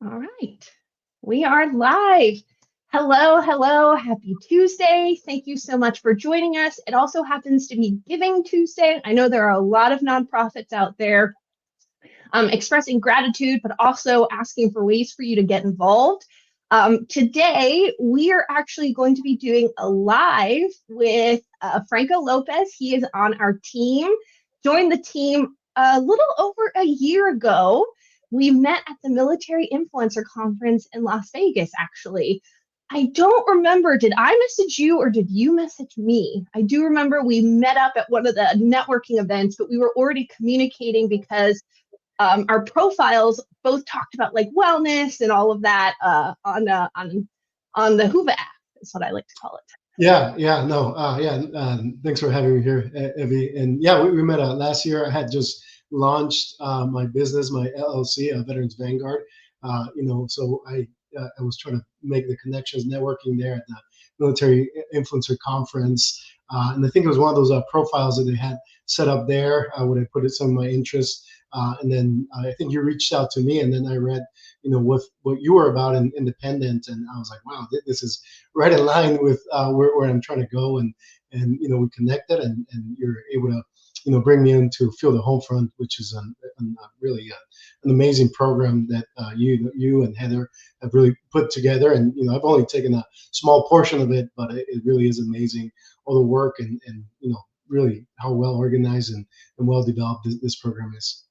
All right, we are live. Hello, hello, happy Tuesday. Thank you so much for joining us. It also happens to be Giving Tuesday. I know there are a lot of nonprofits out there expressing gratitude, but also asking for ways for you to get involved. Today, we are actually going to be doing a live with Franco Lopez. He is on our team, joined the team a little over a year ago. We met at the Military Influencer Conference in Las Vegas, actually. I don't remember, did I message you or did you message me? I do remember we met up at one of the networking events, but we were already communicating because our profiles both talked about like wellness and all of that on the Hoova app. Is what I like to call it. Thanks for having me here, Evie. And yeah, we met last year. I had just launched my business, my LLC, Veterans Vanguard. So I was trying to make the connections, networking there at the Military Influencer Conference. And I think it was one of those profiles that they had set up there where I put in some of my interests. And then I think you reached out to me, and then I read, what you were about in independent, and I was like, wow, this is right in line with where I'm trying to go, and we connected, and you're able to bring me in to Field of Homefront, which is really an amazing program that you and Heather have really put together. And I've only taken a small portion of it, but it really is amazing, all the work and really how well organized and well developed this program is.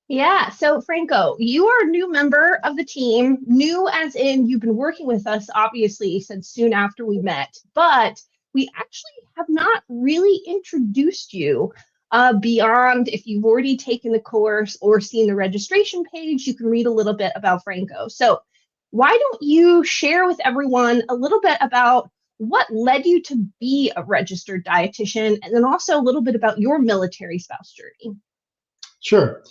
Yeah. So, Franco, you are a new member of the team, new as in you've been working with us, obviously, since soon after we met, but we actually have not really introduced you beyond if you've already taken the course or seen the registration page, you can read a little bit about Franco. So, why don't you share with everyone a little bit about what led you to be a registered dietitian and then also a little bit about your military spouse journey? Sure.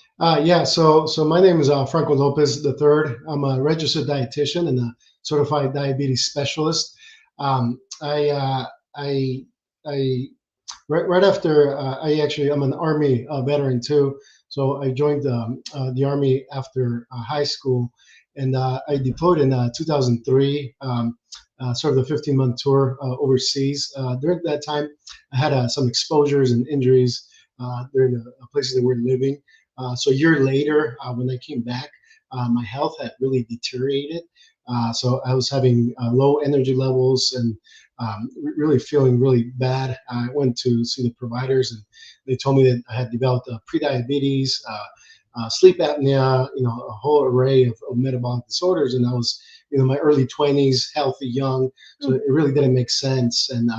So my name is Franco Lopez III. I'm a registered dietitian and a certified diabetes specialist. I right after I'm an Army veteran too. So I joined the Army after high school, and I deployed in 2003. Served a 15-month tour overseas. During that time, I had some exposures and injuries during the places that we're living. So a year later, when I came back, my health had really deteriorated. So I was having low energy levels and really feeling really bad. I went to see the providers, and they told me that I had developed prediabetes, sleep apnea, a whole array of metabolic disorders. And I was, my early 20s, healthy, young. So it really didn't make sense. And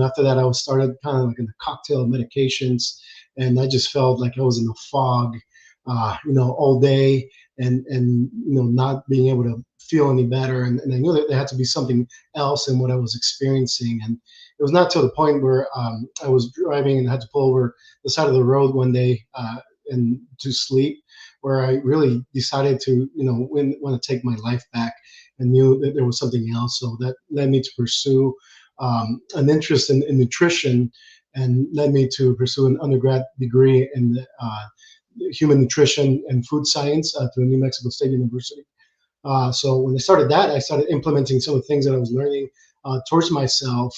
after that, I was started kind of like in a cocktail of medications, and I just felt like I was in a fog, all day, and not being able to feel any better. And I knew that there had to be something else in what I was experiencing. And it was not till the point where I was driving and had to pull over the side of the road one day and to sleep, where I really decided to, want to take my life back, and knew that there was something else. So that led me to pursue an interest in nutrition, and led me to pursue an undergrad degree in human nutrition and food science through New Mexico State University. So when I started that, I started implementing some of the things that I was learning towards myself,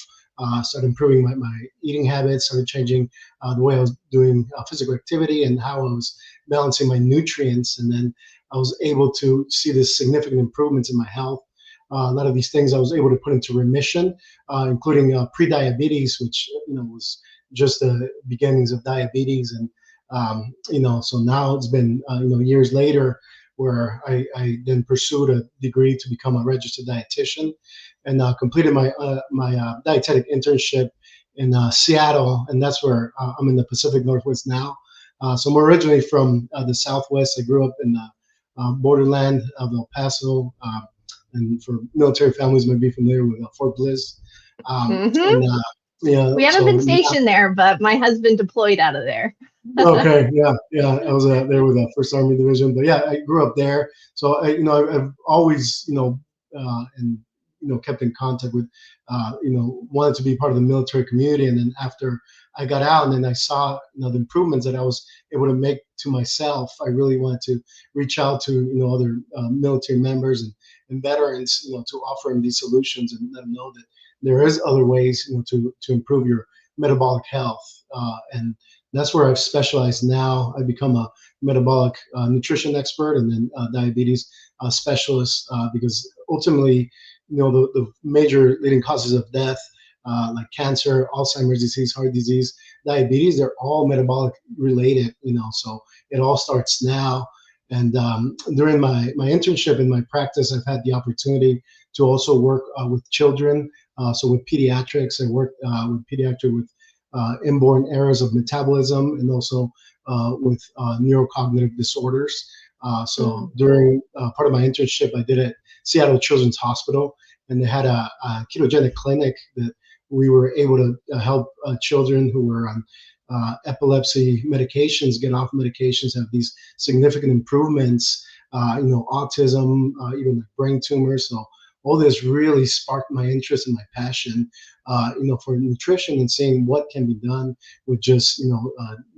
started improving my eating habits, started changing the way I was doing physical activity and how I was balancing my nutrients. And then I was able to see this significant improvements in my health. A lot of these things I was able to put into remission, including prediabetes, which was just the beginnings of diabetes. And so now it's been years later where I then pursued a degree to become a registered dietitian, and completed my dietetic internship in Seattle, and that's where I'm in the Pacific Northwest now. So I'm originally from the Southwest. I grew up in the borderland of El Paso. And for military families, might be familiar with Fort Bliss. We haven't been stationed there, but my husband deployed out of there. Okay, yeah, I was there with the First Army Division, but yeah, I grew up there. So I've always, and kept in contact with, wanted to be part of the military community. And then after I got out and then I saw, the improvements that I was able to make to myself, I really wanted to reach out to, other military members and veterans, to offer them these solutions and let them know that there is other ways, to improve your metabolic health. And that's where I've specialized now. I've become a metabolic nutrition expert and then diabetes specialist, because ultimately, the major leading causes of death, like cancer, Alzheimer's disease, heart disease, diabetes, they're all metabolic related, so it all starts now. And during my internship in my practice, I've had the opportunity to also work with children. So with pediatrics, I worked with pediatric with inborn errors of metabolism and also with neurocognitive disorders. So during part of my internship, I did at Seattle Children's Hospital, and they had a ketogenic clinic that we were able to help children who were on epilepsy medications get off medications, have these significant improvements, autism, even brain tumors. So all this really sparked my interest and my passion, for nutrition and seeing what can be done with just,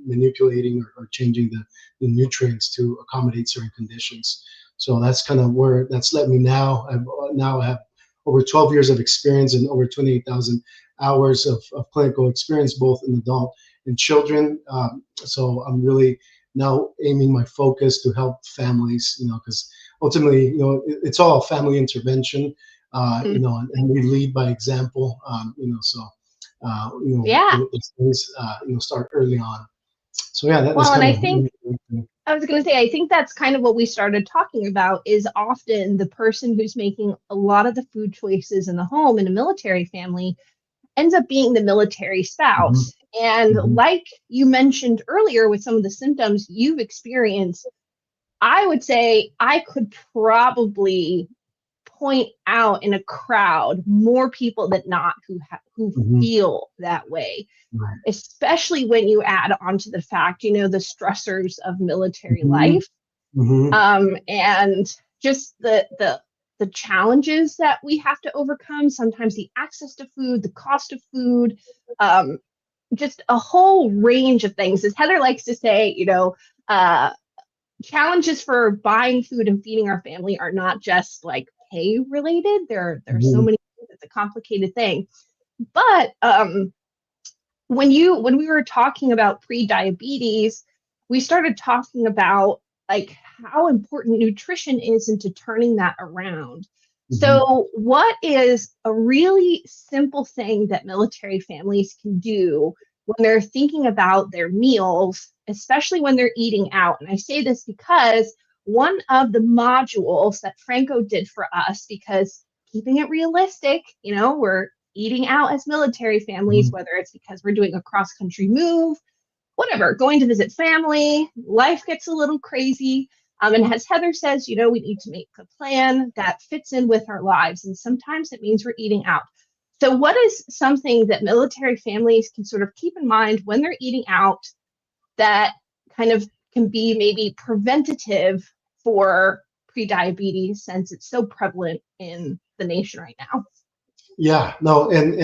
manipulating or changing the nutrients to accommodate certain conditions. So that's kind of where that's led me now. I have over 12 years of experience and over 28,000 hours of clinical experience, both in adult and children. So I'm really now aiming my focus to help families, because ultimately, it's all family intervention, and we lead by example, Yeah. these things, start early on. So yeah, that's Well, and kind I of. think I was going to say, I think that's kind of what we started talking about is often the person who's making a lot of the food choices in the home in a military family ends up being the military Mhm, spouse. And mhm, like you mentioned earlier with some of the symptoms you've experienced, I would say I could probably point out in a crowd more people than not who mhm, feel that way, right, especially when you add on to the fact, the stressors of military mhm, life, mhm, and just the challenges that we have to overcome. Sometimes the access to food, the cost of food, um, just a whole range of things. As Heather likes to say, uh, challenges for buying food and feeding our family are not just like pay related. There's so mhm, many things. It's a complicated thing. But when we were talking about pre-diabetes, we started talking about like how important nutrition is into turning that around. mhm, So, what is a really simple thing that military families can do when they're thinking about their meals, especially when they're eating out? And I say this because one of the modules that Franco did for us, because keeping it realistic, we're eating out as military families, mhm, whether it's because we're doing a cross country move, whatever, going to visit family, life gets a little crazy. And as Heather says, we need to make a plan that fits in with our lives. And sometimes it means we're eating out. So, what is something that military families can sort of keep in mind when they're eating out that kind of can be maybe preventative for prediabetes since it's so prevalent in the nation right now? Yeah, no, and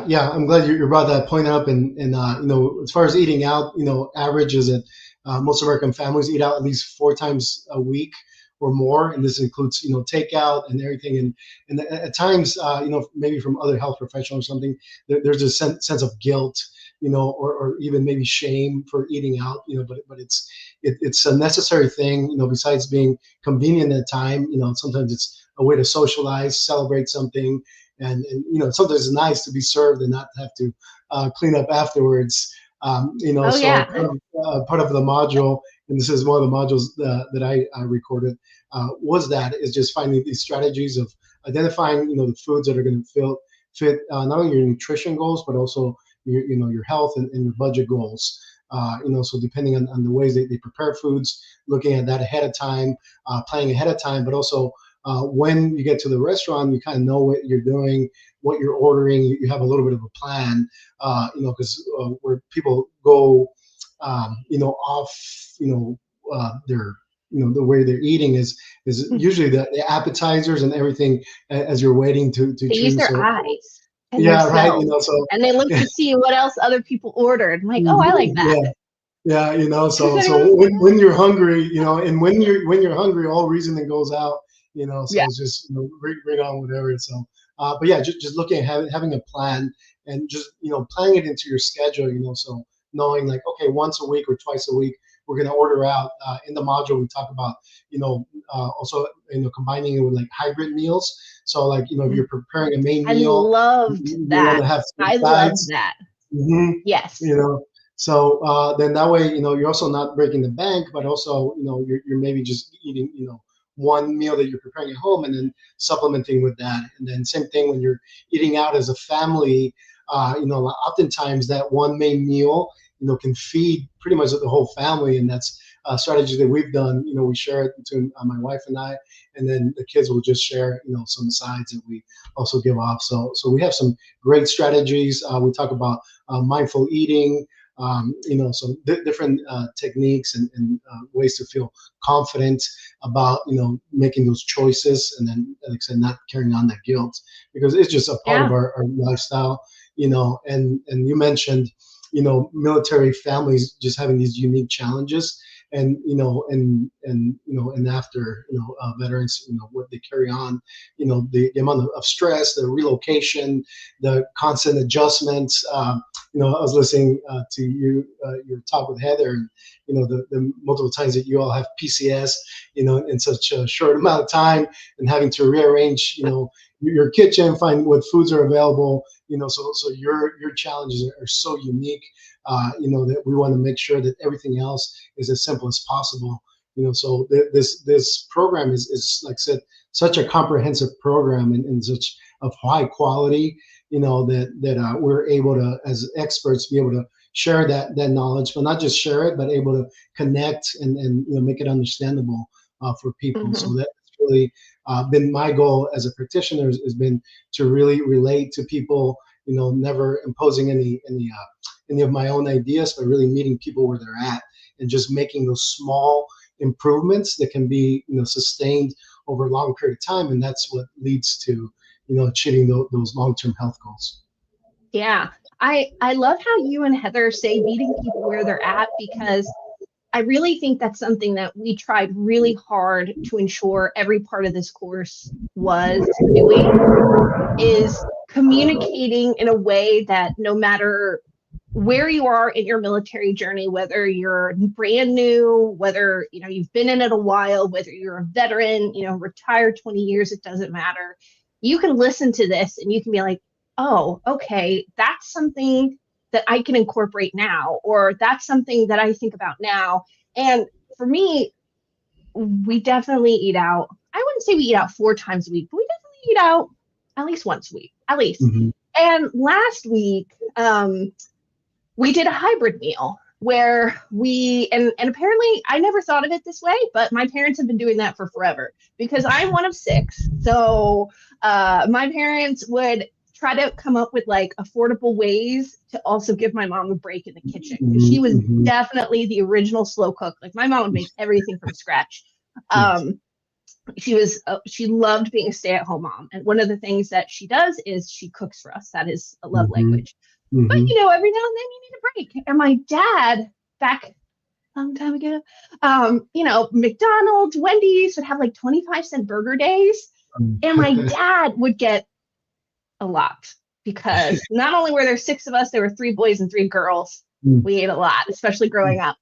yeah, I'm glad you brought that point up. And as far as eating out, average is that most American families eat out at least 4 times a week or more, and this includes takeout and everything. And at times, maybe from other health professionals or something, there's a sense of guilt, or even maybe shame for eating out, but it's a necessary thing, besides being convenient at time. Sometimes it's a way to socialize, celebrate something, and sometimes it's nice to be served and not have to clean up afterwards. Oh, So yeah. part of the module, and this is one of the modules that I recorded, was that is just finding these strategies of identifying the foods that are going to fit not only your nutrition goals but also your health and your budget goals. So depending on the ways they prepare foods, looking at that ahead of time, planning ahead of time, but also when you get to the restaurant, you kind of know what you're doing, what you're ordering. You have a little bit of a plan, because where people go, off, their, the way they're eating is usually the appetizers and everything as you're waiting to They use choose. their So eyes. and they're Yeah, right. spelled. So And they look to see what else other people ordered. I'm like, oh, I like that. yeah, yeah, Does so anyone? when you're hungry, and when you're hungry, all reasoning goes out, so Yeah. it's just right on whatever. So, but yeah, just looking at having a plan and just planning it into your schedule, so knowing like, okay, once a week or twice a week we're gonna order out. In the module we talk about also combining it with like hybrid meals. So like if you're preparing a main I meal, loved you want that. to have some I loved sides. that. hmm Yes. so then that way, you're also not breaking the bank, but also, you're maybe just eating, one meal that you're preparing at home and then supplementing with that. And then same thing when you're eating out as a family, oftentimes that one main meal, can feed pretty much the whole family. And that's a strategy that we've done. We share it between my wife and I, and then the kids will just share, some sides that we also give off. So we have some great strategies. We talk about mindful eating, some different techniques and ways to feel confident about, making those choices, and then, like I said, not carrying on that guilt, because it's just a part of Yeah. our lifestyle, and you mentioned, military families just having these unique challenges, and and after veterans, what they carry on, the amount of stress, the relocation, the constant adjustments. I was listening to your talk with Heather, and the multiple times that you all have PCS, in such a short amount of time, and having to rearrange, your kitchen, find what foods are available. So your challenges are so unique. That we want to make sure that everything else is as simple as possible. So this program is, like I said, such a comprehensive program, and such of high quality, that we're able to, as experts, be able to share that knowledge, but not just share it, but able to connect and make it understandable for people. Hmm. So that's really been my goal as a practitioner, has been to really relate to people, never imposing any of my own ideas, but really meeting people where they're at, and just making those small improvements that can be sustained over a long period of time, and that's what leads to achieving those long-term health goals. Yeah. I love how you and Heather say meeting people where they're at, because I really think that's something that we tried really hard to ensure every part of this course was doing, is communicating in a way that no matter where you are in your military journey, whether you're brand new, whether you've been in it a while, whether you're a veteran, retired 20 years, it doesn't matter. You can listen to this and you can be like, oh, okay, that's something that I can incorporate now, or that's something that I think about now. And for me, we definitely eat out. I wouldn't say we eat out 4 times a week, but we definitely eat out at least once a week, at least. hmm And last week, we did a hybrid meal where and apparently I never thought of it this way, but my parents have been doing that for forever, because I'm one of six. So my parents would try to come up with like affordable ways to also give my mom a break in the kitchen, because she was hmm definitely the original slow cook. Like my mom would make everything from scratch. Yes. um she loved being a stay-at-home mom, and one of the things that she does is she cooks for us. That is a love hmm language. But hmm every now and then you need a break. And my dad, back a long time ago, McDonald's, Wendy's would have like 25-cent burger days. And my dad would get a lot, because not only were there 6 of us, there were 3 boys and 3 girls. We ate a lot, especially growing up.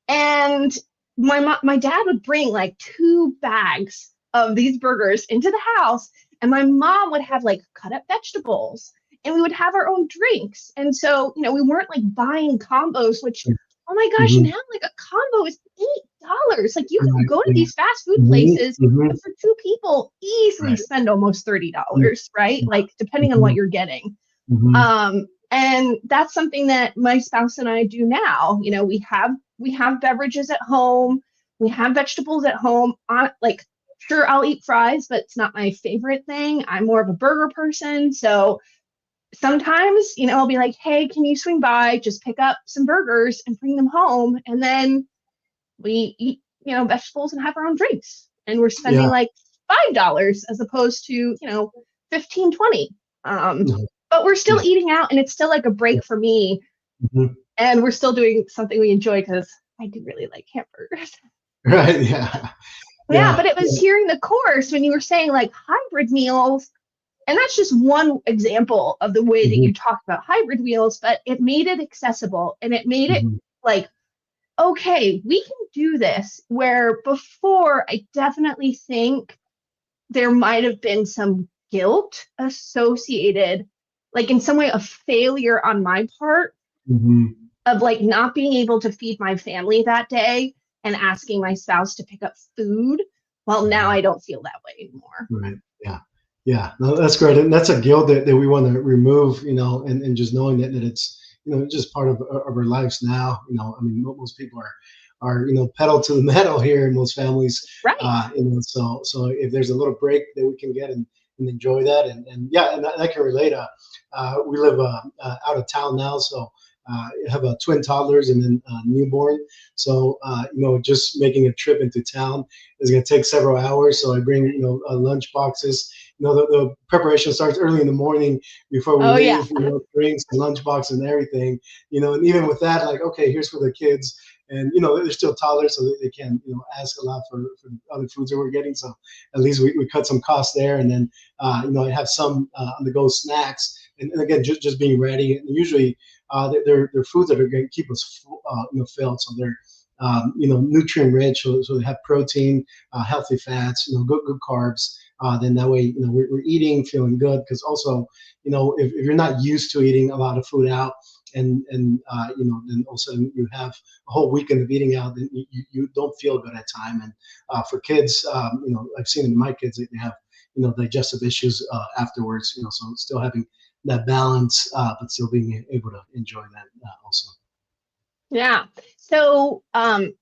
And my dad would bring like 2 bags of these burgers into the house, and my mom would have like cut up vegetables, and we would have our own drinks. And so, we weren't like buying combos, which, oh my gosh, hmm now like a combo is $8. Like you can Right. go to Yeah. these fast food hmm places hmm and for 2 people easily Right. spend almost $30, right? Like depending on hmm what you're getting. hmm And that's something that my spouse and I do now. We have beverages at home, we have vegetables at home. Like, sure, I'll eat fries, but it's not my favorite thing. I'm more of a burger person. So sometimes, I'll be like, hey, can you swing by, just pick up some burgers and bring them home? And then we eat, vegetables and have our own drinks. And we're spending Yeah. like $5 as opposed to, 15, 20. Um, but we're still Yeah. eating out, and it's still like a Yeah. break for me, Mhm. and we're still doing something we enjoy because I do really like hamburgers. Right. Yeah. Yeah, Yeah. but it was Yeah. hearing the course when you were saying like hybrid meals, and that's just one example of the way that Mhm. you talk about hybrid meals, but it made it accessible and it made it Mhm. like, okay, we can do this. Where before, I definitely think there might have been some guilt associated, like in some way, a failure on my part Mhm. of like not being able to feed my family that day and asking my spouse to pick up food. Well, now Mhm. I don't feel that way anymore. Right. Yeah. Yeah. No, that's great. And that's a guilt that we want to remove, and just knowing that it's, just part of our lives now. I mean, most people are, pedal to the metal here in most families. Right. So if there's a little break that we can get and enjoy that. And yeah, and I can relate. We live out of town now. So I have twin toddlers and then newborn. So, just making a trip into town is going to take several hours. So I bring, lunch boxes. The preparation starts early in the morning before we Oh, yeah. leave, drinks and lunch boxes and everything, and even with that, like, okay, here's for the kids. And, they're still toddlers, so they can, ask a lot for other foods that we're getting. So at least we cut some costs there. And then, I have some on the go snacks. And again, just being ready. And usually they're foods that are going to keep us, filled. So they're, nutrient rich, so they have protein, healthy fats, good carbs. Then that way, we're eating, feeling good. Because also, if you're not used to eating a lot of food out, then all of a sudden you have a whole weekend of eating out, then you don't feel good at time. And for kids, I've seen in my kids that they have, digestive issues afterwards. So still having that balance, but still being able to enjoy that also. Yeah. So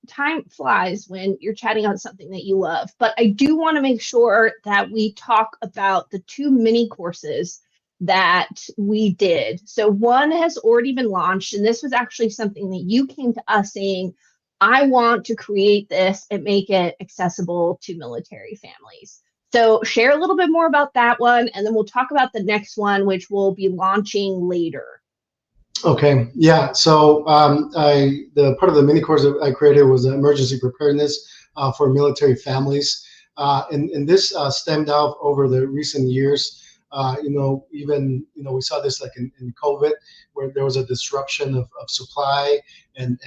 time flies when you're chatting on something that you love, but I do want to make sure that we talk about the two mini courses that we did. So one has already been launched, and this was actually something that you came to us saying, I want to create this and make it accessible to military families. So share a little bit more about that one, and then we'll talk about the next one, which will be launching later. Okay, yeah. So the part of the mini course that I created was emergency preparedness for military families, and this stemmed out over the recent years. Even we saw this like in COVID, where there was a disruption of supply, and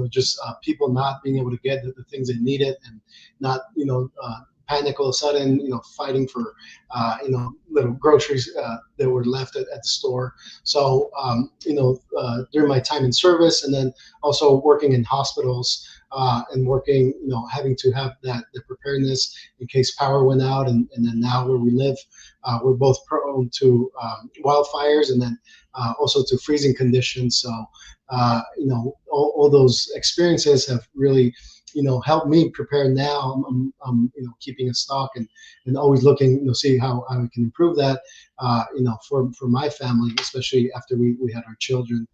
just people not being able to get the things they needed, and not panic all of a sudden, fighting for little groceries that were left at the store. So, during my time in service, and then also working in hospitals, and working, having to have the preparedness in case power went out, and then now where we live, we're both prone to wildfires, and then also to freezing conditions. So, all those experiences have really, helped me prepare now. Keeping a stock, and always looking, see how I can improve that, for my family, especially after we had our children.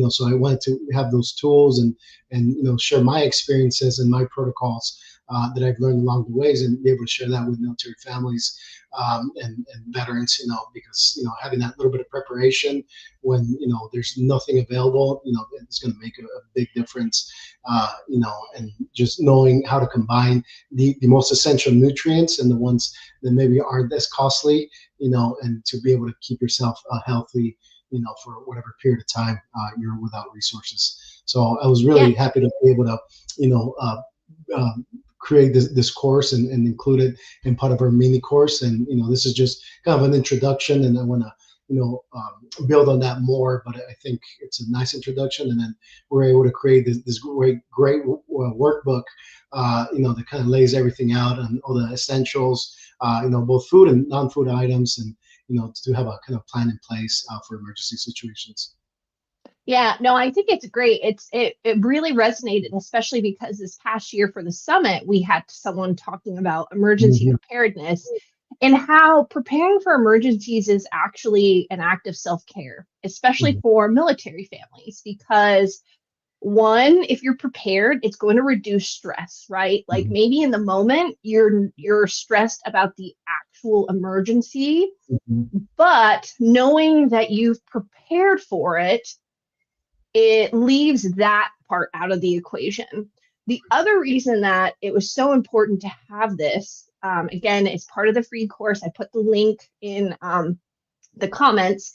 So I wanted to have those tools, and share my experiences and my protocols that I've learned along the ways, and be able to share that with military families, and veterans. Because having that little bit of preparation when there's nothing available, it's going to make a big difference. And just knowing how to combine the most essential nutrients and the ones that maybe aren't as costly, and to be able to keep yourself healthy, for whatever period of time you're without resources. So I was Yeah. really happy to be able to, create this course, and include it in part of our mini course. And this is just kind of an introduction, and I want to build on that more. But I think it's a nice introduction, and then we're able to create this great workbook, that kind of lays everything out and all the essentials, both food and non-food items, and to have a kind of plan in place for emergency situations. Yeah, no, I think it's great. It really resonated, especially because this past year for the summit, we had someone talking about emergency Mhm. preparedness and how preparing for emergencies is actually an act of self-care, especially Mhm. for military families, because one, if you're prepared, it's going to reduce stress, right? Like Mhm. maybe in the moment you're stressed about the actual emergency, Mhm. but knowing that you've prepared for it, it leaves that part out of the equation. The other reason that it was so important to have this, again, it's part of the free course. I put the link in the comments,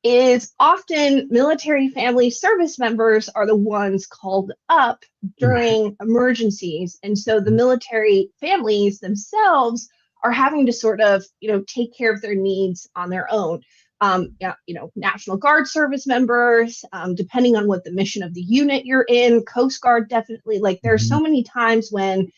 is often military family service members are the ones called up Right. during emergencies. And so the military families themselves are having to sort of, take care of their needs on their own. Yeah, National Guard service members, depending on what the mission of the unit you're in, Coast Guard definitely. Like there are so Mhm. many times when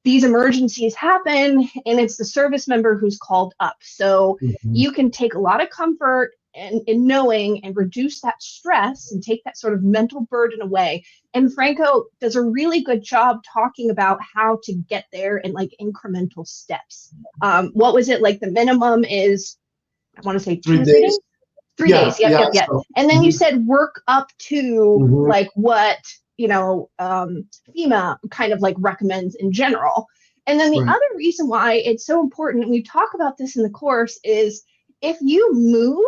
these emergencies happen and it's the service member who's called up. So Mhm. you can take a lot of comfort in knowing and reduce that stress and take that sort of mental burden away. And Franco does a really good job talking about how to get there in like incremental steps. What was it like? The minimum is, I want to say two Three or 3 days. days. 3 days. Yeah, Yep, yeah. yep, yep. So, And then you mhm. said work up to Mhm. like what, FEMA kind of like recommends in general. And then the Right. other reason why it's so important, and we talk about this in the course, is if you move,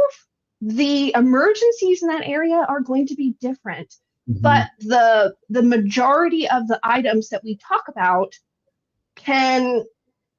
the emergencies in that area are going to be different. But Mhm. the majority of the items that we talk about can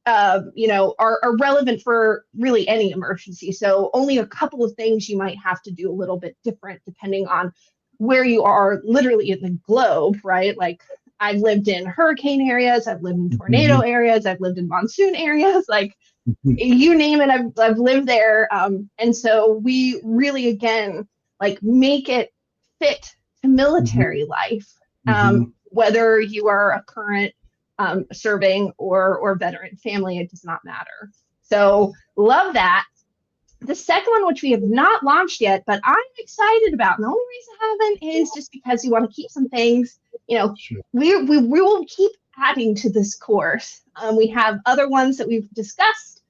are relevant for really any emergency. So only a couple of things you might have to do a little bit different depending on where you are literally in the globe, right? Like I've lived in hurricane areas, I've lived in tornado Mhm. areas, I've lived in monsoon areas, like Mhm. you name it, I've lived there. And so we really, again, like make it fit to Mhm. military life, Mhm. whether you are a current serving or veteran family, it does not matter. So love that. The second one, which we have not launched yet, but I'm excited about, and the only reason I haven't is just because we want to keep some things, Sure. we will keep adding to this course. We have other ones that we've discussed.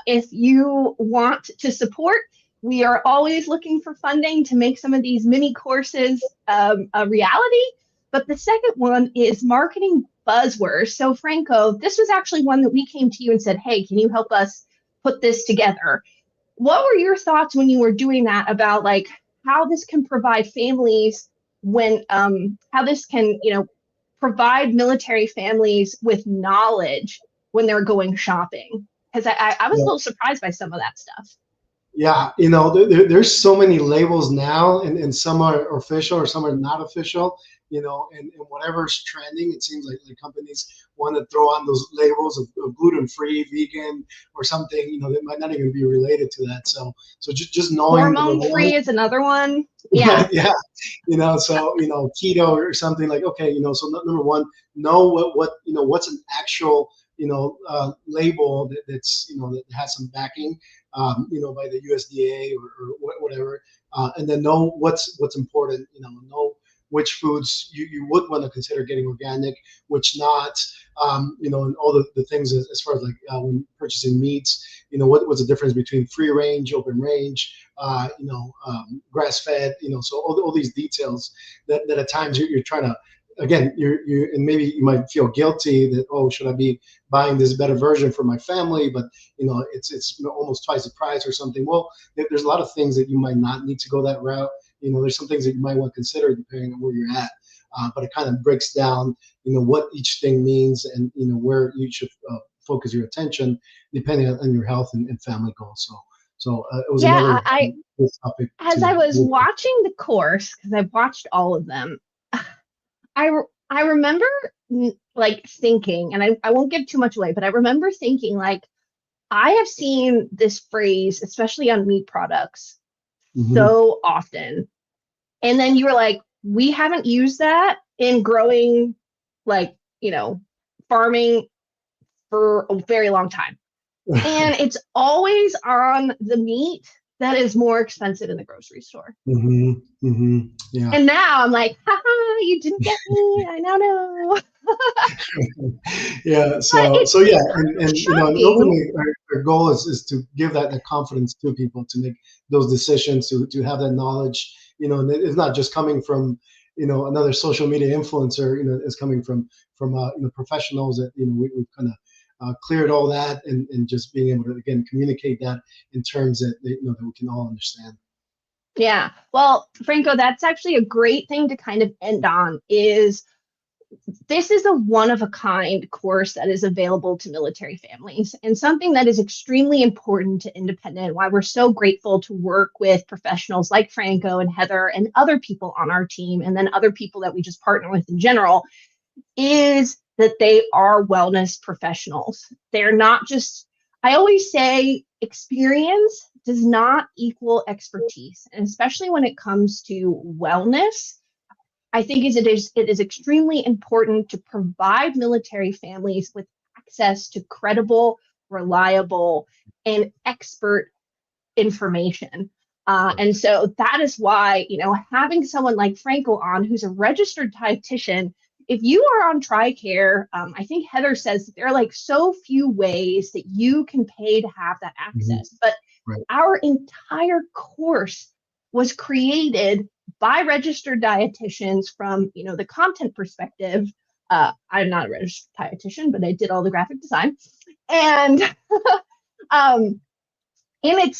If you want to support, we are always looking for funding to make some of these mini courses a reality. But the second one is marketing buzzwords. So, Franco, this was actually one that we came to you and said, hey, can you help us put this together? What were your thoughts when you were doing that about like how this can provide families when how this can provide military families with knowledge when they're going shopping? Because I was a Yeah. little surprised by some of that stuff. Yeah, there's so many labels now, and some are official or some are not official. And whatever's trending, it seems like companies want to throw on those labels of gluten-free, vegan, or something. That might not even be related to that. So just knowing the Hormone free label, is another one. Yeah. yeah. So keto or something like, okay. So number one, know what's an actual label that's that has some backing by the USDA or whatever, and then know what's important. Know which foods you would want to consider getting organic, which not. And all the things as far as like when purchasing meats. What's the difference between free range, open range, grass fed. So all these details that at times you're trying to. Again, and maybe you might feel guilty that, oh, should I be buying this better version for my family? But it's almost twice the price or something. Well, there's a lot of things that you might not need to go that route. There's some things that you might want to consider depending on where you're at. But it kind of breaks down, what each thing means and where you should focus your attention depending on your health and family goals. So it was Yeah, another good topic as I to. was watching the course, because I've watched all of them, I I remember like thinking, and I won't give too much away, but I remember thinking like I have seen this phrase, especially on meat products, Mhm. so often. And then you were like, we haven't used that in growing, like, farming for a very long time. And it's always on the meat that is more expensive in the grocery store. Yeah. And now I'm like, haha, you didn't get me. I now know. Yeah. But So it's yeah, kind of and shocking. ultimately our goal is to give that confidence to people to make those decisions, to have that knowledge. And it's not just coming from another social media influencer. It's coming from professionals that we've kind of cleared all that, and just being able to again communicate that in terms that that we can all understand. Yeah. Well, Franco, that's actually a great thing to kind of end on is this is a one of a kind course that is available to military families and something that is extremely important to independent, why we're so grateful to work with professionals like Franco and Heather and other people on our team, and then other people that we just partner with in general, is that they are wellness professionals. They're not just, I always say, experience does not equal expertise. And especially when it comes to wellness, I think it is extremely important to provide military families with access to credible, reliable, and expert information. And so that is why, having someone like Franco on, who's a registered dietitian, if you are on TRICARE, I think Heather says that there are like so few ways that you can pay to have that access. But Right. our entire course was created by registered dietitians from, the content perspective. I'm not a registered dietitian, but I did all the graphic design. And um, and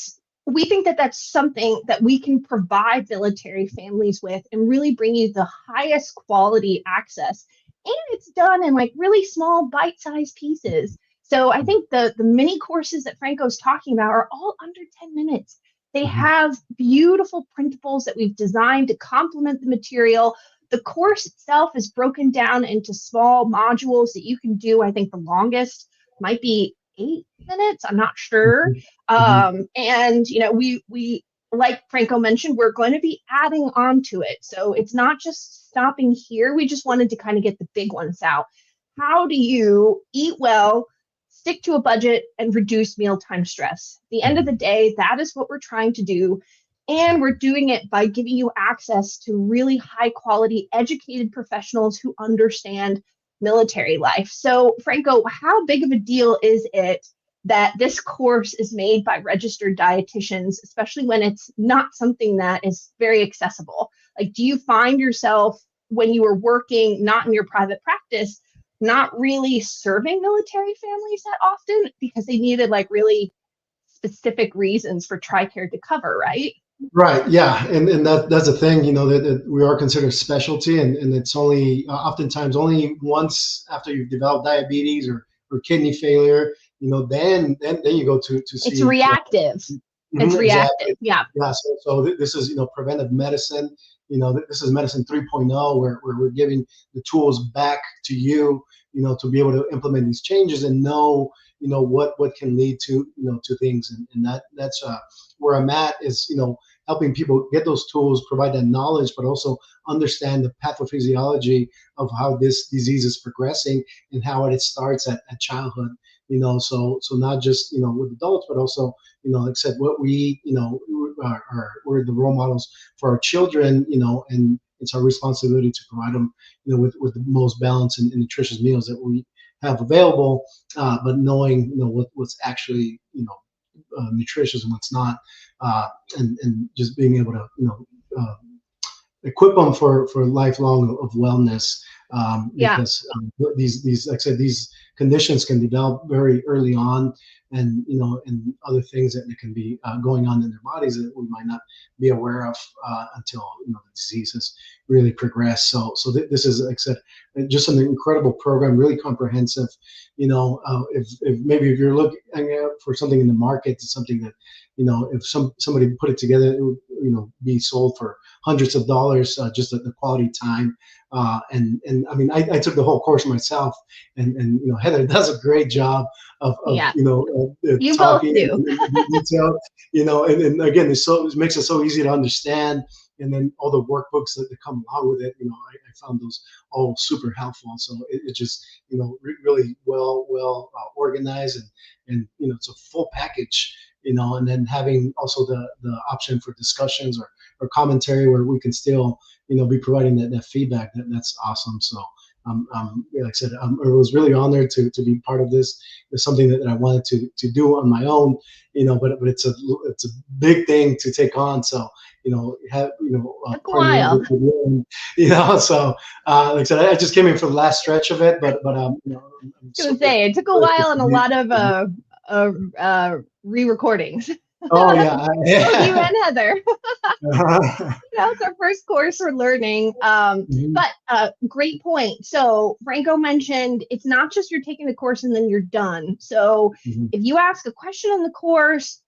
we think that that's something that we can provide military families with and really bring you the highest quality access. And it's done in like really small bite-sized pieces. So I think the mini courses that Franco's talking about are all under 10 minutes. They have beautiful printables that we've designed to complement the material. The course itself is broken down into small modules that you can do. I think the longest might be 8 minutes. I'm not sure. And we like Franco mentioned, we're going to be adding on to it. So it's not just stopping here. We just wanted to kind of get the big ones out. How do you eat well, stick to a budget, and reduce mealtime stress? At the end of the day, that is what we're trying to do. And we're doing it by giving you access to really high quality, educated professionals who understand military life. So, Franco, how big of a deal is it that this course is made by registered dietitians, especially when it's not something that is very accessible? Like, do you find yourself when you were working, not in your private practice, not really serving military families that often because they needed like really specific reasons for TRICARE to cover, right? Right. Yeah. And that's the thing, that we are considered specialty, and it's only oftentimes only once after you've developed diabetes or kidney failure, then you go to It's see. reactive. It's reactive. Exactly. Yeah. Yeah. So this is, preventive medicine. This is medicine 3.0, where we're giving the tools back to you, to be able to implement these changes and know, what can lead to, to things. And that's where I'm at is, helping people get those tools, provide that knowledge, but also understand the pathophysiology of how this disease is progressing and how it starts at childhood. So not just, with adults, but also, like I said, what we, we're the role models for our children, and it's our responsibility to provide them, with the most balanced and nutritious meals that we have available, but knowing, what's actually, nutritious and what's not, and just being able to, equip them for lifelong of wellness, because these, like I said, these conditions can develop very early on, and and other things that can be going on in their bodies that we might not be aware of until the disease has really progressed. This is, like I said, just an incredible program, really comprehensive. If you're looking for something in the market, it's something that if somebody put it together, it would be sold for hundreds of dollars, just the quality time. And I mean, I took the whole course myself, and Heather does a great job of Yeah. You both talking do. in detail, and again, it makes it so easy to understand. And then all the workbooks that come along with it, I found those all super helpful. So it just, really well organized, and it's a full package, and then having also the option for discussions or commentary where we can still, be providing that feedback. That's awesome. So like I said, I was really honored to be part of this. It's something that I wanted to do on my own, but it's a big thing to take on. So Took a partnering while. with you, so like I said, I just came in for the last stretch of it, but I'm Gonna super say it took a grateful while to and a be. lot of re-recordings. Oh yeah, Both you yeah. and Heather. It's our first course we're learning. Mhm, But great point. So Franco mentioned it's not just you're taking the course and then you're done. So mhm, if you ask a question in the course,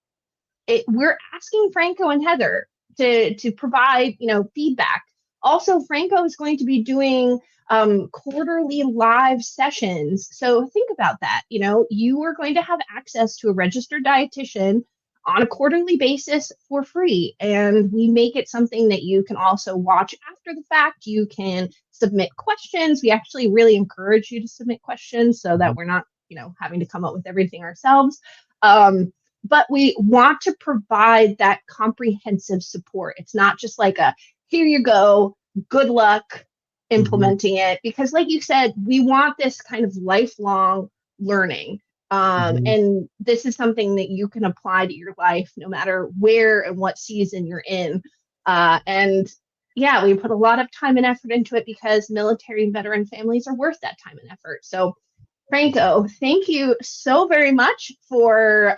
we're asking Franco and Heather to provide feedback. Also, Franco is going to be doing quarterly live sessions. So think about that. You are going to have access to a registered dietitian on a quarterly basis for free. And we make it something that you can also watch after the fact. You can submit questions. We actually really encourage you to submit questions so that mhm, we're not, having to come up with everything ourselves. But we want to provide that comprehensive support. It's not just like here you go, good luck mhm, implementing it, because like you said, we want this kind of lifelong learning. mhm. And this is something that you can apply to your life no matter where and what season you're in. And yeah, we put a lot of time and effort into it because military and veteran families are worth that time and effort. So Franco, thank you so very much for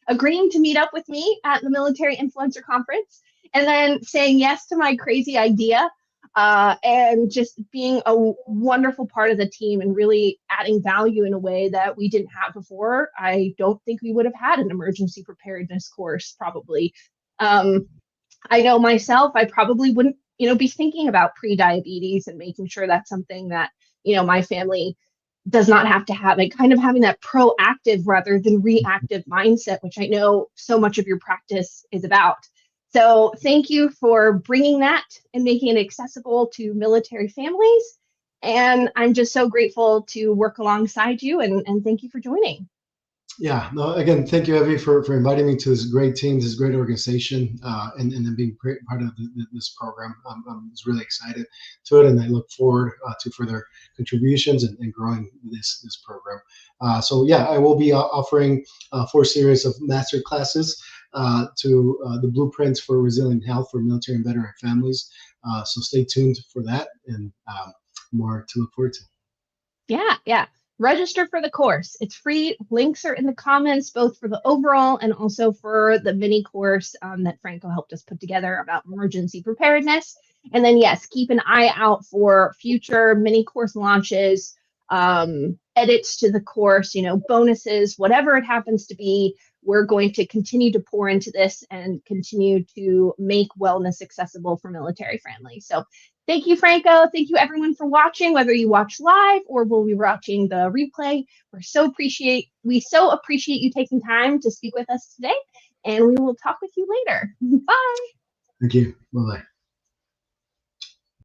agreeing to meet up with me at the Military Influencer Conference and then saying yes to my crazy idea and just being a wonderful part of the team and really adding value in a way that we didn't have before. I don't think we would have had an emergency preparedness course, probably. Um, I know myself, I probably wouldn't, be thinking about pre-diabetes and making sure that's something that, my family does not have to have, and kind of having that proactive rather than reactive mindset, which I know so much of your practice is about. So thank you for bringing that and making it accessible to military families. And I'm just so grateful to work alongside you and thank you for joining. Yeah, no, again, thank you, Evie, for inviting me to this great team, this great organization, and then being great part of this program. I'm just really excited to it, and I look forward to further contributions and growing this program. So yeah, I will be offering 4 series of master classes to the blueprints for resilient health for military and veteran families. So stay tuned for that, and more to look forward to. Yeah, yeah. Register for the course. It's free. Links are in the comments, both for the overall and also for the mini course that Franco helped us put together about emergency preparedness. And then, yes, keep an eye out for future mini course launches, edits to the course, bonuses, whatever it happens to be. We're going to continue to pour into this and continue to make wellness accessible for military families. So thank you, Franco. Thank you, everyone, for watching, whether you watch live or will be watching the replay. We so appreciate you taking time to speak with us today, and we will talk with you later. Bye. Thank you. Bye bye.